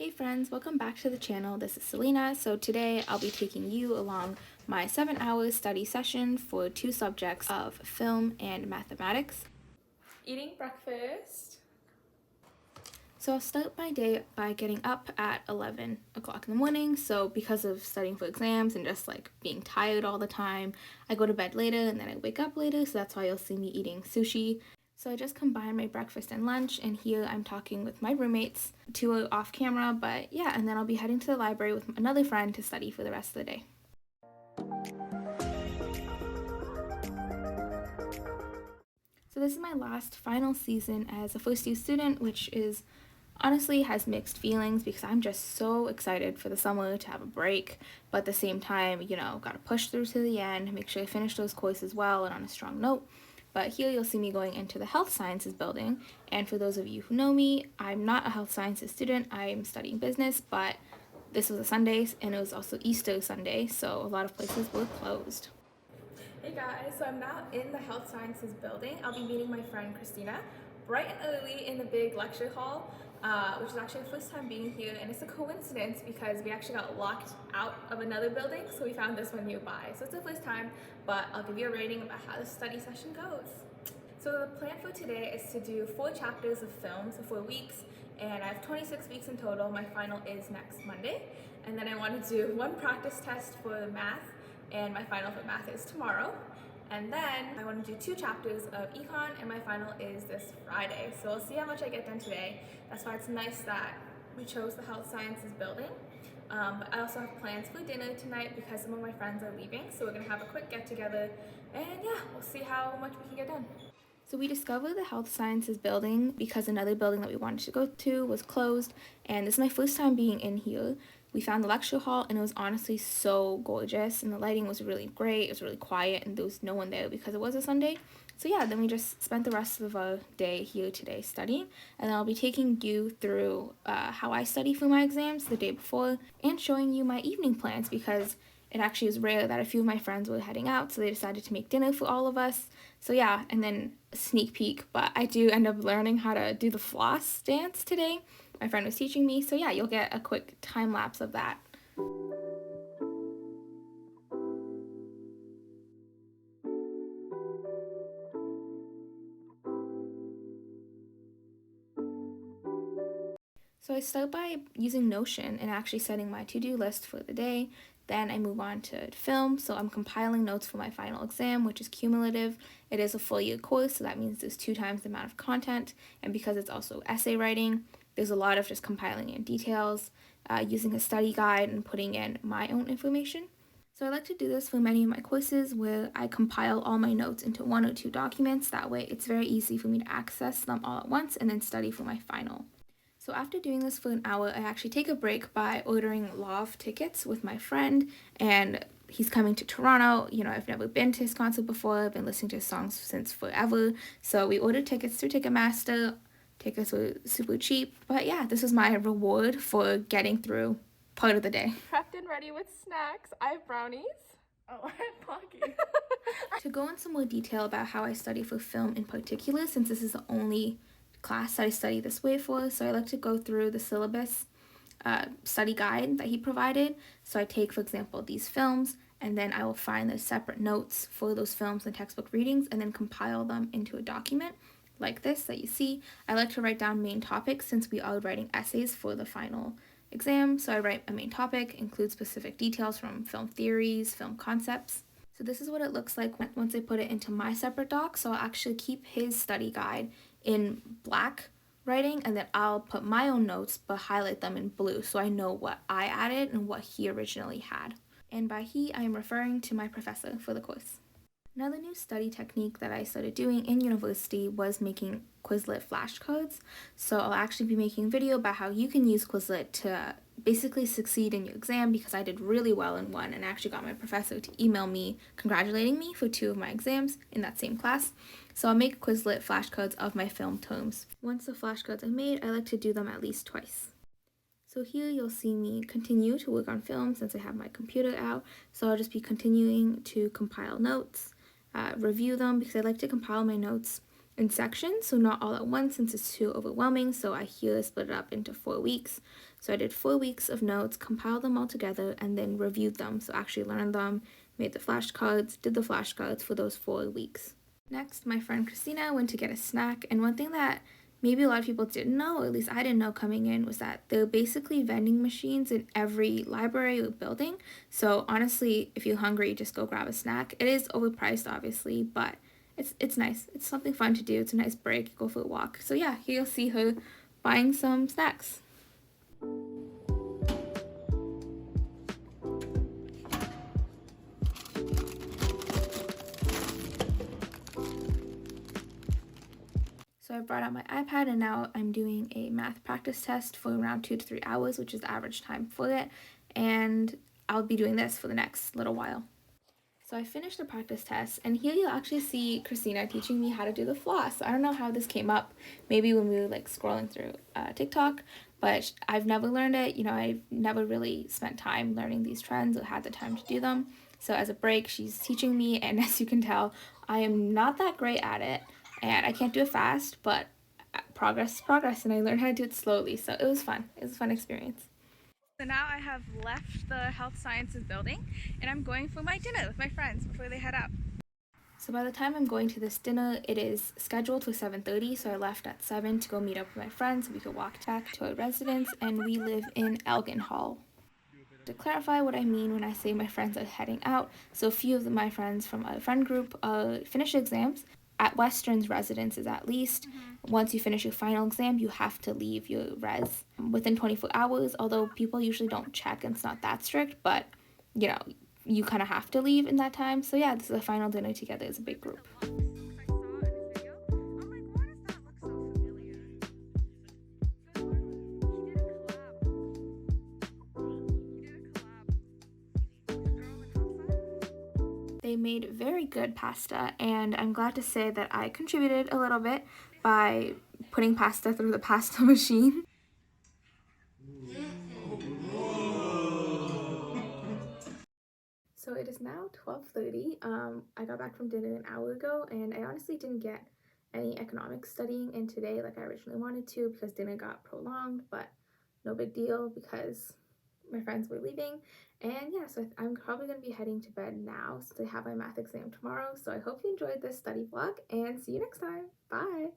Hey friends, welcome back to the channel. This is Salina. So today I'll be taking you along my 7-hour study session for 2 subjects of film and mathematics. Eating breakfast. So I'll start my day by getting up at 11 o'clock in the morning. So because of studying for exams and just like being tired all the time, I go to bed later and then I wake up later. So that's why you'll see me eating sushi. So I just combined my breakfast and lunch, and here I'm talking with my roommates. 2 are off camera, but yeah, and then I'll be heading to the library with another friend to study for the rest of the day. So this is my last final season as a first-year student, which is honestly has mixed feelings because I'm just so excited for the summer to have a break, but at the same time, gotta push through to the end, make sure I finish those courses well and on a strong note. But here you'll see me going into the health sciences building, and for those of you who know me, I'm not a health sciences student, I'm studying business, but this was a Sunday and it was also Easter Sunday, so a lot of places were closed. Hey guys, so I'm now in the health sciences building. I'll be meeting my friend Christina bright and early in the big lecture hall, which is actually the first time being here, and it's a coincidence because we actually got locked out of another building, so we found this one nearby. So it's the first time, but I'll give you a rating about how the study session goes. So the plan for today is to do 4 chapters of film, so 4 weeks, and I have 26 weeks in total. My final is next Monday, and then I want to do 1 practice test for math, and my final for math is tomorrow. And then I want to do 2 chapters of econ, and my final is this Friday. So we'll see how much I get done today. That's why it's nice that we chose the health sciences building. But I also have plans for dinner tonight because some of my friends are leaving. So we're going to have a quick get together, and yeah, we'll see how much we can get done. So we discovered the health sciences building because another building that we wanted to go to was closed, and this is my first time being in here. We found the lecture hall and it was honestly so gorgeous, and the lighting was really great, it was really quiet, and there was no one there because it was a Sunday. So yeah, then we just spent the rest of our day here today studying, and then I'll be taking you through how I study for my exams the day before and showing you my evening plans because it actually was rare that a few of my friends were heading out, so they decided to make dinner for all of us. So yeah, and then a sneak peek, but I do end up learning how to do the floss dance today. My friend was teaching me, so yeah, you'll get a quick time lapse of that. So I start by using Notion and actually setting my to-do list for the day. Then I move on to film, so I'm compiling notes for my final exam, which is cumulative. It is a full year course, so that means there's 2 times the amount of content, and because it's also essay writing, there's a lot of just compiling in details, using a study guide and putting in my own information. So I like to do this for many of my courses where I compile all my notes into 1 or 2 documents. That way it's very easy for me to access them all at once and then study for my final. So after doing this for an hour, I actually take a break by ordering Love tickets with my friend, and he's coming to Toronto. I've never been to his concert before. I've been listening to his songs since forever. So we ordered tickets through Ticketmaster. Tickets were super cheap, but yeah, this is my reward for getting through part of the day. Prepped and ready with snacks. I have brownies. Oh, I have Pocky. To go into some more detail about how I study for film in particular, since this is the only class that I study this way for, so I like to go through the syllabus study guide that he provided. So I take, for example, these films, and then I will find the separate notes for those films and textbook readings and then compile them into a document like this that you see. I like to write down main topics since we are writing essays for the final exam. So I write a main topic, include specific details from film theories, film concepts. So this is what it looks like once I put it into my separate doc. So I'll actually keep his study guide in black writing, and then I'll put my own notes but highlight them in blue so I know what I added and what he originally had. And by he, I am referring to my professor for the course. Another new study technique that I started doing in university was making Quizlet flashcards. So I'll actually be making a video about how you can use Quizlet to basically succeed in your exam because I did really well in one and actually got my professor to email me congratulating me for 2 of my exams in that same class. So I'll make Quizlet flashcards of my film terms. Once the flashcards are made, I like to do them at least twice. So here you'll see me continue to work on film since I have my computer out. So I'll just be continuing to compile notes, review them because I like to compile my notes in sections, so not all at once since it's too overwhelming. So I here split it up into 4 weeks. So I did 4 weeks of notes, compiled them all together, and then reviewed them. So actually learned them, made the flashcards, did the flashcards for those 4 weeks. Next, my friend Christina went to get a snack, and one thing that maybe a lot of people didn't know, or at least I didn't know coming in, was that there are basically vending machines in every library or building. So honestly, if you're hungry, just go grab a snack. It is overpriced, obviously, but it's nice. It's something fun to do. It's a nice break. Go for a walk. So yeah, here you'll see her buying some snacks. So I brought out my iPad and now I'm doing a math practice test for around 2 to 3 hours, which is the average time for it. And I'll be doing this for the next little while. So I finished the practice test, and here you'll actually see Christina teaching me how to do the floss. I don't know how this came up, maybe when we were like scrolling through TikTok, but I've never learned it. I've never really spent time learning these trends or had the time to do them. So as a break, she's teaching me, and as you can tell, I am not that great at it, and I can't do it fast, but progress is progress, and I learned how to do it slowly. So it was fun. It was a fun experience. So now I have left the health sciences building and I'm going for my dinner with my friends before they head out. So by the time I'm going to this dinner, it is scheduled for 7:30, so I left at 7 to go meet up with my friends so we could walk back to our residence, and we live in Elgin Hall. To clarify what I mean when I say my friends are heading out, so a few of my friends from a friend group finished exams. At Western's residences, at least, once you finish your final exam, you have to leave your res within 24 hours, although people usually don't check and it's not that strict, but you know, you kind of have to leave in that time. So yeah, this is the final dinner together as a big group. They made very good pasta, and I'm glad to say that I contributed a little bit by putting pasta through the pasta machine. So it is now 12:30. I got back from dinner an hour ago, and I honestly didn't get any economics studying in today like I originally wanted to because dinner got prolonged, but no big deal because my friends were leaving. And yeah, so I'm probably going to be heading to bed now since I have my math exam tomorrow. So I hope you enjoyed this study vlog and see you next time. Bye!